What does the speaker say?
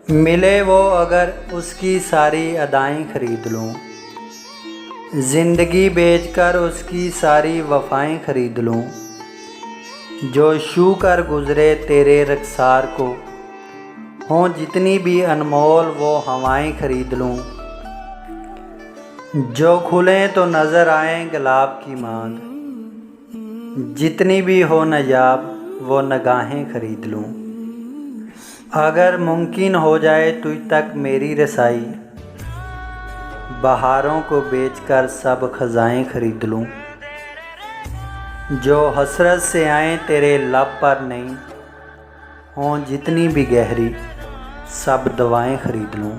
मिले वो अगर उसकी सारी अदाएं खरीद लूँ, ज़िंदगी बेचकर उसकी सारी वफ़ाएं खरीद लूँ। जो छू कर गुज़रे तेरे रखसार को, हों जितनी भी अनमोल वो हवाएं खरीद लूँ। जो खुलें तो नज़र आएं गुलाब की मांग, जितनी भी हो नयाब वो निगाहें खरीद लूँ। अगर मुमकिन हो जाए तुझ तक मेरी रसाई, बहारों को बेचकर सब ख़ज़ाएं खरीद लूँ। जो हसरत से आएं तेरे लब पर नहीं, हों जितनी भी गहरी सब दवाएं खरीद लूँ।